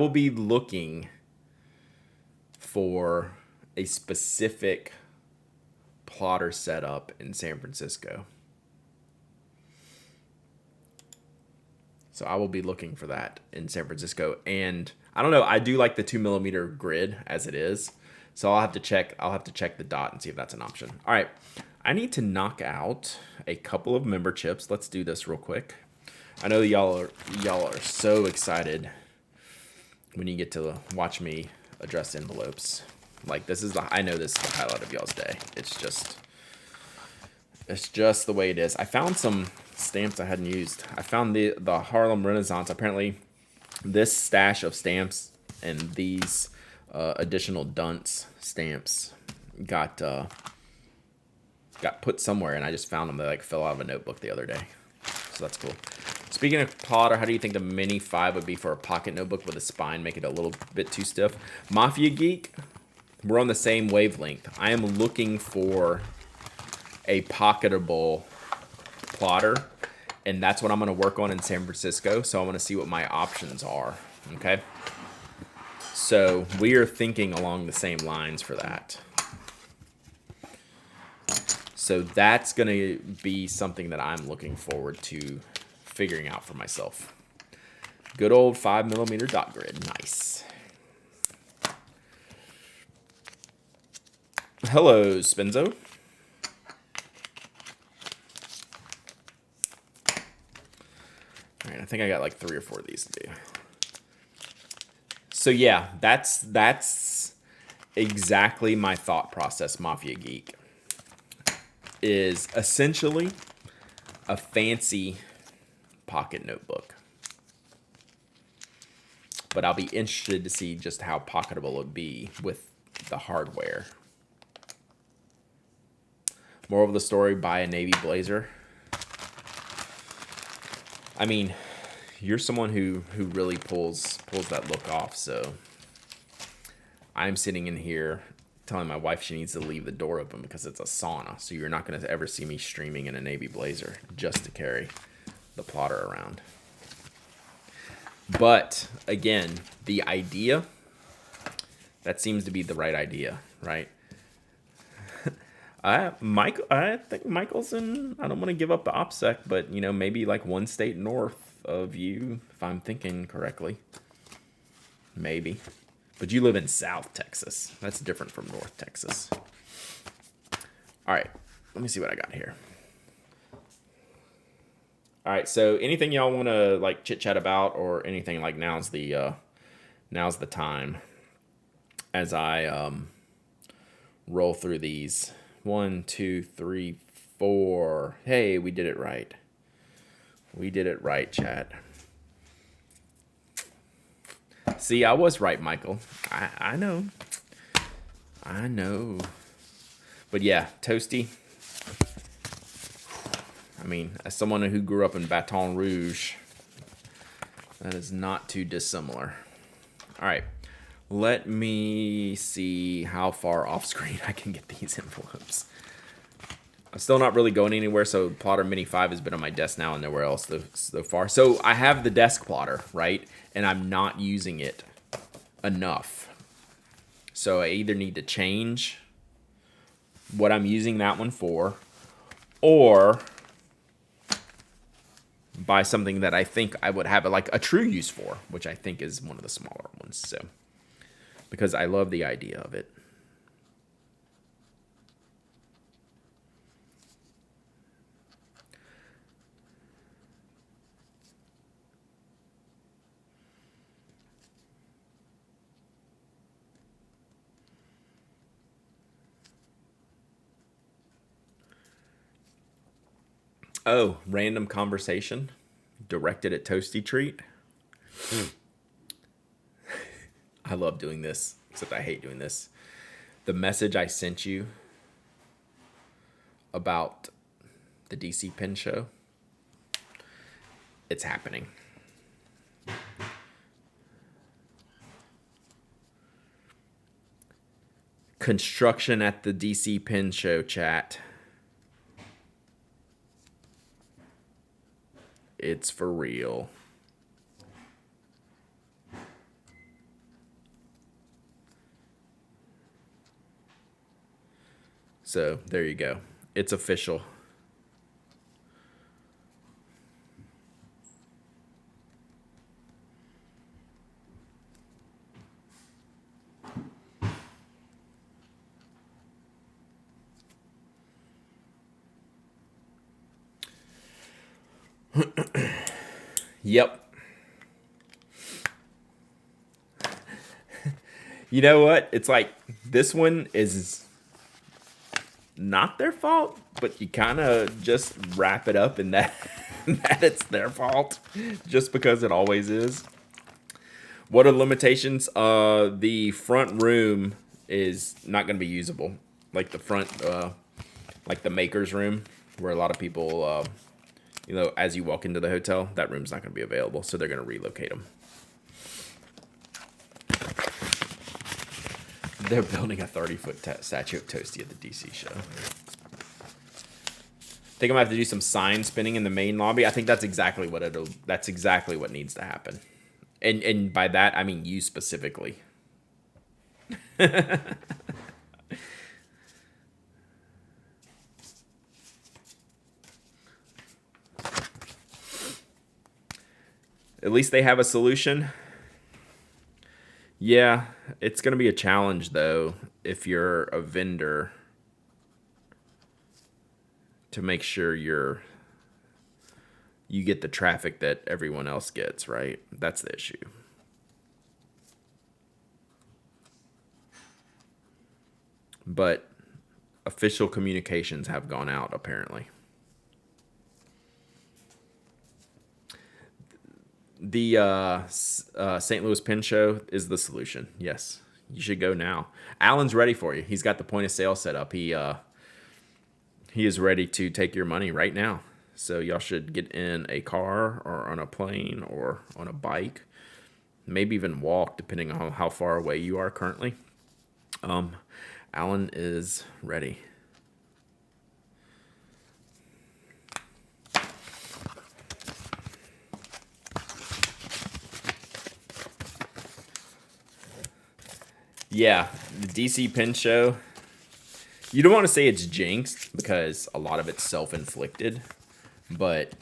be looking for a specific plotter setup in San Francisco. So I will be looking for that in San Francisco. And I don't know, I do like the 2mm grid as it is. So I'll have to check the dot and see if that's an option. All right. I need to knock out a couple of member chips. Let's do this real quick. I know y'all are so excited when you get to watch me address envelopes. Like I know this is the highlight of y'all's day. It's just the way it is. I found some stamps I hadn't used. I found the Harlem Renaissance. Apparently this stash of stamps and these additional dunce stamps got put somewhere, and I just found them. They like fell out of a notebook the other day, so that's cool. Speaking of plotter, how do you think the Mini 5 would be for a pocket notebook with a spine? Make it a little bit too stiff. Mafia Geek, we're on the same wavelength. I am looking for a pocketable plotter, and that's what I'm going to work on in San Francisco. So I want to see what my options are. Okay. So we are thinking along the same lines for that. So that's going to be something that I'm looking forward to figuring out for myself. Good old 5mm dot grid. Nice. Hello, Spenzo. All right, I think I got like 3 or 4 of these to do. So yeah, that's exactly my thought process, Mafia Geek. Is essentially a fancy pocket notebook. But I'll be interested to see just how pocketable it would be with the hardware. Moral of the story, buy a navy blazer. I mean, you're someone who really pulls that look off, so I'm sitting in here telling my wife she needs to leave the door open because it's a sauna, so you're not going to ever see me streaming in a navy blazer just to carry the plotter around. But again, the idea, that seems to be the right idea, right? I think Michael's in, I don't want to give up the OPSEC, but maybe like one state north of you, if I'm thinking correctly. Maybe. But you live in South Texas. That's different from North Texas. All right, let me see what I got here. All right, so anything y'all want to like chit chat about or anything, like now's the time as I roll through these. 1, 2, 3, 4. Hey, we did it right. We did it right, chat. See, I was right, Michael. I know. I know. But yeah, Toasty. I mean, as someone who grew up in Baton Rouge, that is not too dissimilar. All right. Let me see how far off screen I can get these envelopes. I'm still not really going anywhere, so Plotter Mini 5 has been on my desk now and nowhere else so far. So I have the desk plotter, right? And I'm not using it enough. So I either need to change what I'm using that one for, or buy something that I think I would have like a true use for, which I think is one of the smaller ones. So, because I love the idea of it. Oh, random conversation directed at Toasty Treat. I love doing this, except I hate doing this. The message I sent you about the DC Pen Show, it's happening. Construction at the DC Pen Show, chat. It's for real. So there you go. It's official. Yep. You know what? It's like this one is not their fault, but you kind of just wrap it up in that that it's their fault just because it always is. What are the limitations? The front room is not going to be usable. Like the front, like the maker's room, where a lot of people, as you walk into the hotel, that room's not going to be available. So they're going to relocate them. They're building a 30-foot statue of Toasty at the DC show. I think I'm gonna have to do some sign spinning in the main lobby. I think that's exactly what that's exactly what needs to happen. And by that I mean you specifically. At least they have a solution. Yeah, it's going to be a challenge, though, if you're a vendor, to make sure you get the traffic that everyone else gets, right? That's the issue. But official communications have gone out, apparently. The St. Louis Pen Show is the solution. Yes, you should go now. Alan's ready for you. He's got the point of sale set up. He is ready to take your money right now. So y'all should get in a car or on a plane or on a bike, maybe even walk, depending on how far away you are currently. Alan is ready. Yeah, the DC Pen Show. You don't want to say it's jinxed because a lot of it's self-inflicted, but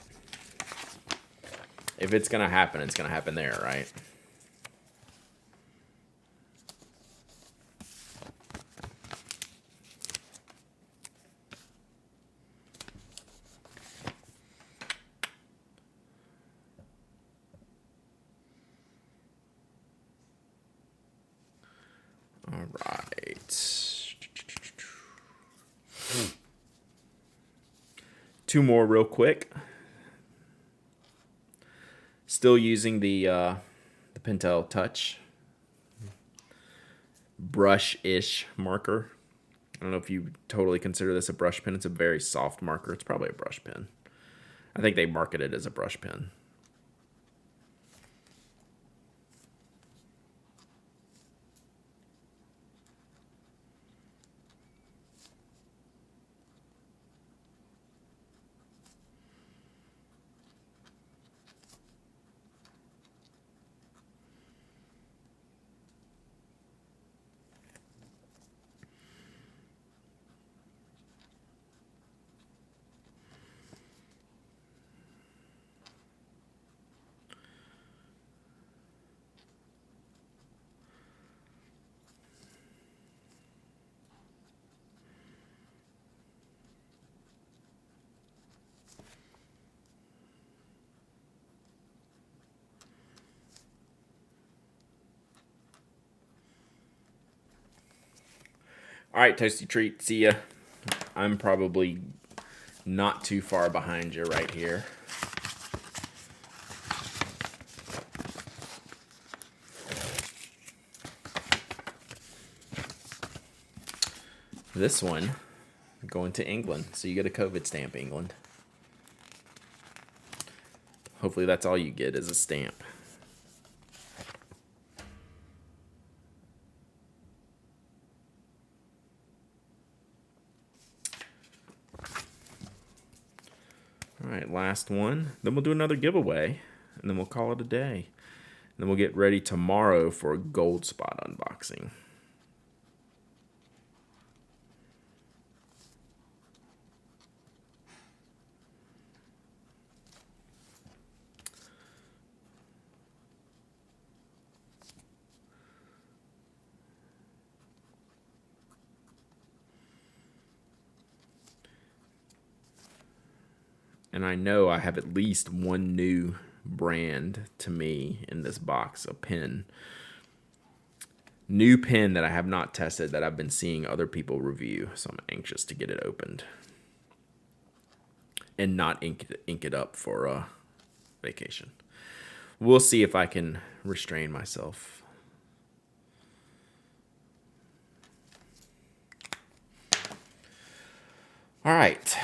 if it's going to happen, it's going to happen there, right? All right. Two more real quick. Still using the Pentel Touch brush-ish marker. I don't know if you totally consider this a brush pen. It's a very soft marker. It's probably a brush pen. I think they market it as a brush pen. All right, Toasty Treat, see ya. I'm probably not too far behind you right here. This one, going to England, so you get a COVID stamp, England. Hopefully that's all you get is a stamp. All right, last one. Then we'll do another giveaway, and then we'll call it a day. And then we'll get ready tomorrow for a gold spot unboxing. And I know I have at least one new brand to me in this box, a pen. New pen that I have not tested that I've been seeing other people review. So I'm anxious to get it opened. And not ink it up for vacation. We'll see if I can restrain myself. All right.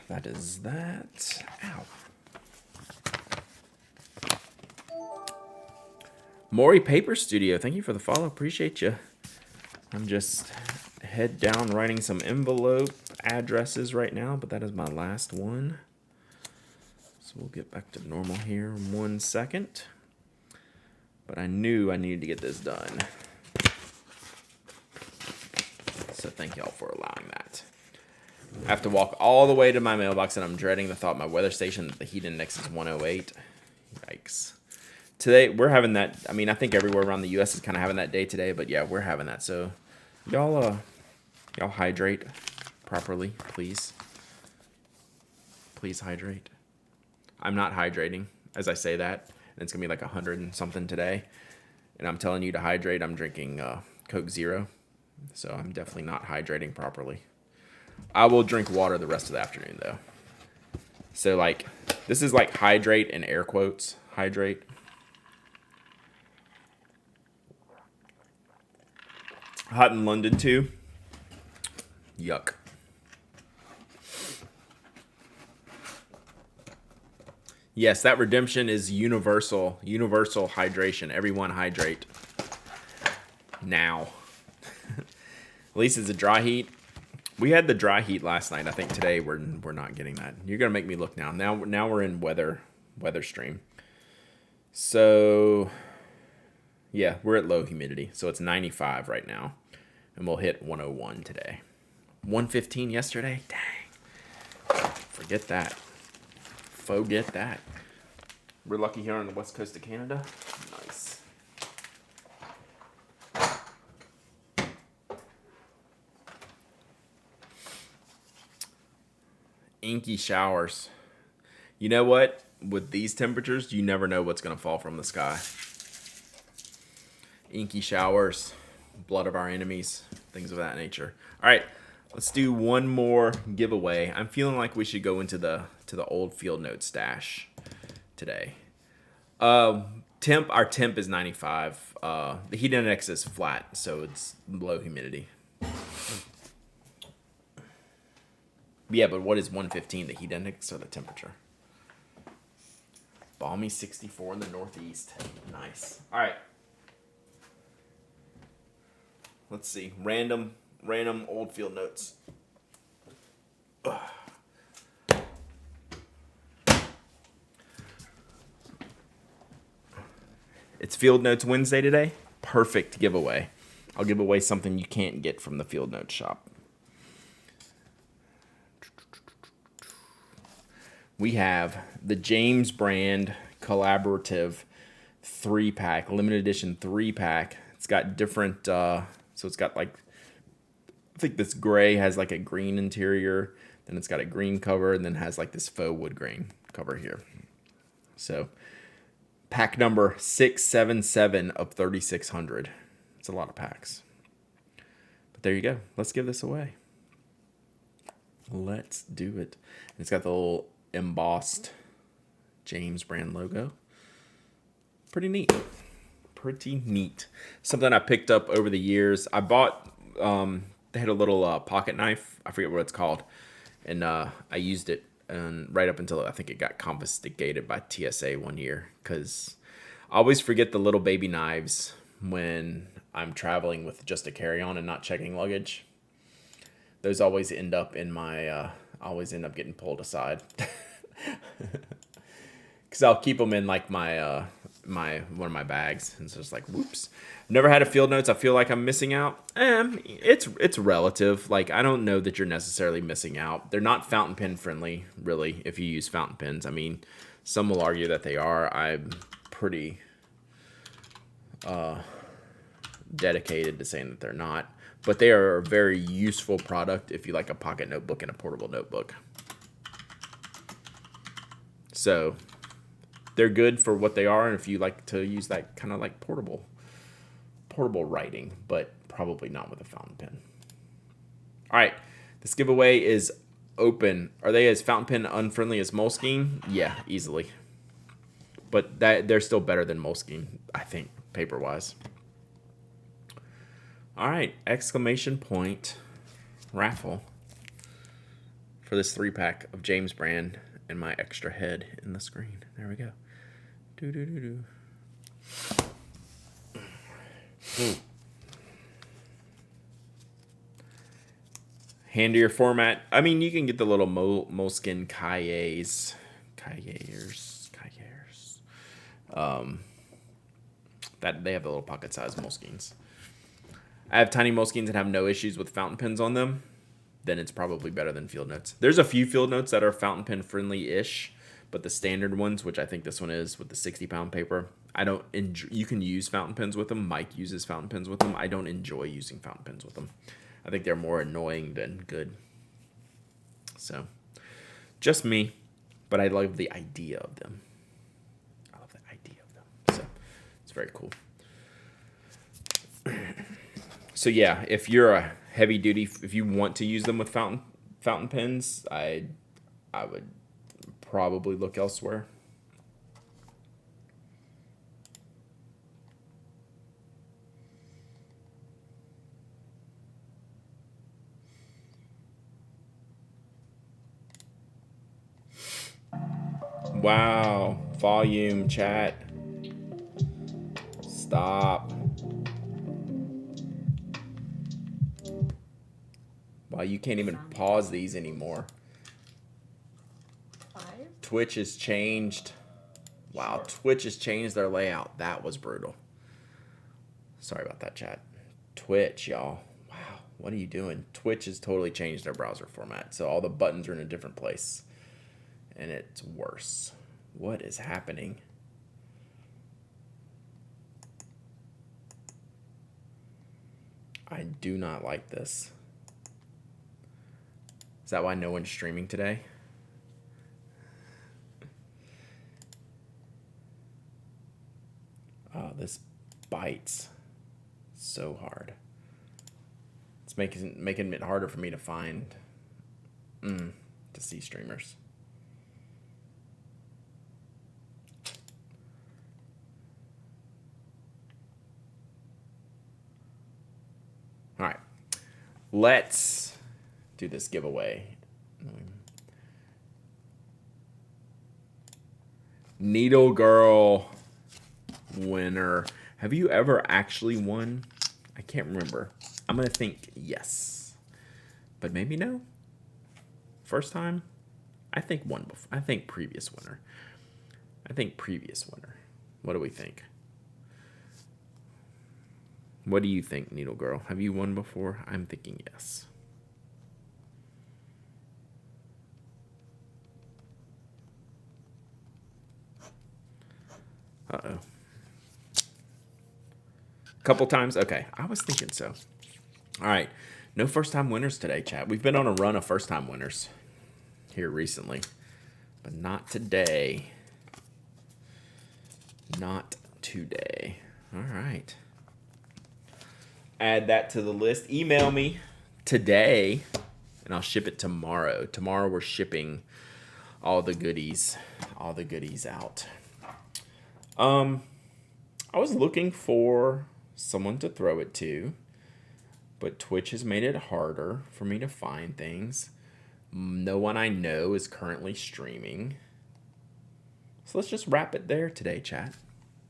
That is that. Ow. Maury Paper Studio, thank you for the follow. Appreciate you. I'm just head down writing some envelope addresses right now, but that is my last one. So we'll get back to normal here in 1 second. But I knew I needed to get this done. So thank y'all for allowing that. I have to walk all the way to my mailbox, and I'm dreading the thought my weather station, the heat index is 108. Yikes. Today, we're having that. I mean, I think everywhere around the U.S. is kind of having that day today, but yeah, we're having that. So y'all hydrate properly, please. Please hydrate. I'm not hydrating as I say that, and it's going to be like 100 and something today. And I'm telling you to hydrate. I'm drinking Coke Zero, so I'm definitely not hydrating properly. I will drink water the rest of the afternoon, though. So, like, this is like hydrate in air quotes. Hydrate. Hot in London, too. Yuck. Yes, that redemption is universal. Universal hydration. Everyone hydrate. Now. At least it's a dry heat. We had the dry heat last night. I think today we're not getting that. You're gonna make me look now. Now we're in weather stream. So yeah, we're at low humidity. So it's 95 right now, and we'll hit 101 today. 115 yesterday. Dang. Forget that. Forget that. We're lucky here on the west coast of Canada. Nice. Inky showers. You know what? With these temperatures, you never know what's going to fall from the sky. Inky showers, blood of our enemies, things of that nature. All right, let's do one more giveaway. I'm feeling like we should go into the old field note stash today. Our temp is 95. the heat index is flat, so it's low humidity. Yeah, but what is 115, the heat index or the temperature? Balmy 64 in the northeast. Nice. All right. Let's see. Random old field notes. Ugh. It's Field Notes Wednesday today. Perfect giveaway. I'll give away something you can't get from the Field Notes shop. We have the James brand collaborative 3-pack, limited edition 3-pack. It's got different, so it's got like, I think this gray has like a green interior, then it's got a green cover, and then has like this faux wood grain cover here. So, pack number 677 of 3,600. It's a lot of packs. But there you go. Let's give this away. Let's do it. It's got the little embossed James brand logo. Pretty neat. Pretty neat. Something I picked up over the years. I bought, they had a little pocket knife. I forget what it's called. And I used it and right up until I think it got confiscated by TSA one year. Because I always forget the little baby knives when I'm traveling with just a carry-on and not checking luggage. Those always end up in my, getting pulled aside. Because I'll keep them in like my one of my bags, and so it's like, whoops. Never had a field notes. I feel like I'm missing out. It's relative. Like, I don't know that you're necessarily missing out. They're not fountain pen friendly, really. If you use fountain pens, I mean, some will argue that they are. I'm pretty dedicated to saying that they're not. But they are a very useful product if you like a pocket notebook and a portable notebook. So they're good for what they are, and if you like to use that kind of like portable writing, but probably not with a fountain pen. All right, this giveaway is open. Are they as fountain pen unfriendly as Moleskine? Yeah, easily. But they're still better than Moleskine, I think, paper-wise. All right, exclamation point raffle for this 3-pack of James brand and my extra head in the screen. There we go. Handier format. I mean, you can get the little Moleskine Cayers. That they have the little pocket-sized Moleskines. I have tiny Moleskines that have no issues with fountain pens on them. Then it's probably better than field notes. There's a few field notes that are fountain pen friendly-ish, but the standard ones, which I think this one is with the 60-pound paper, I don't enjoy. You can use fountain pens with them. Mike uses fountain pens with them. I don't enjoy using fountain pens with them. I think they're more annoying than good. So, just me, but I love the idea of them. So, it's very cool. So yeah, if you're a heavy duty, if you want to use them with fountain pens, I would probably look elsewhere. Wow, volume chat. Stop. Wow, you can't even pause these anymore. 5? Twitch has changed. Wow, Twitch has changed their layout. That was brutal. Sorry about that, chat. Twitch, y'all. Wow, what are you doing? Twitch has totally changed their browser format. So all the buttons are in a different place. And it's worse. What is happening? I do not like this. Is that why no one's streaming today? Oh, this bites so hard. It's making it harder for me to find, to see streamers. Let's do this giveaway. Needle Girl winner. Have you ever actually won? I can't remember. I'm going to think yes. But maybe no. First time? I think one before. I think previous winner. What do we think? What do you think, Needle Girl? Have you won before? I'm thinking yes. Uh-oh. Couple times? Okay. I was thinking so. All right. No first-time winners today, chat. We've been on a run of first-time winners here recently. But not today. Not today. All right. Add that to the list. Email me today, and I'll ship it tomorrow. Tomorrow we're shipping all the goodies out. I was looking for someone to throw it to, but Twitch has made it harder for me to find things. No one I know is currently streaming. So let's just wrap it there today, chat.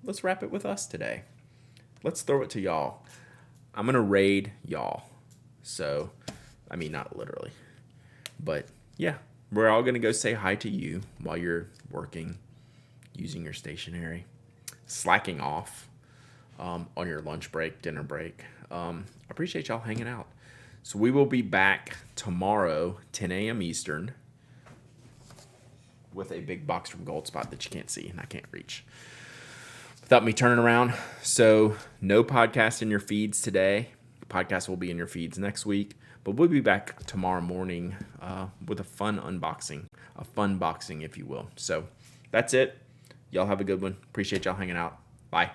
Let's wrap it with us today. Let's throw it to y'all. I'm going to raid y'all. So, I mean, not literally. But, yeah. We're all going to go say hi to you while you're working, using your stationery, slacking off on your lunch break, dinner break. I appreciate y'all hanging out. So, we will be back tomorrow, 10 a.m. Eastern, with a big box from Goldspot that you can't see and I can't reach without me turning around. So no podcast in your feeds today. The podcast will be in your feeds next week, but we'll be back tomorrow morning with a fun unboxing, a fun boxing, if you will. So that's it. Y'all have a good one. Appreciate y'all hanging out. Bye.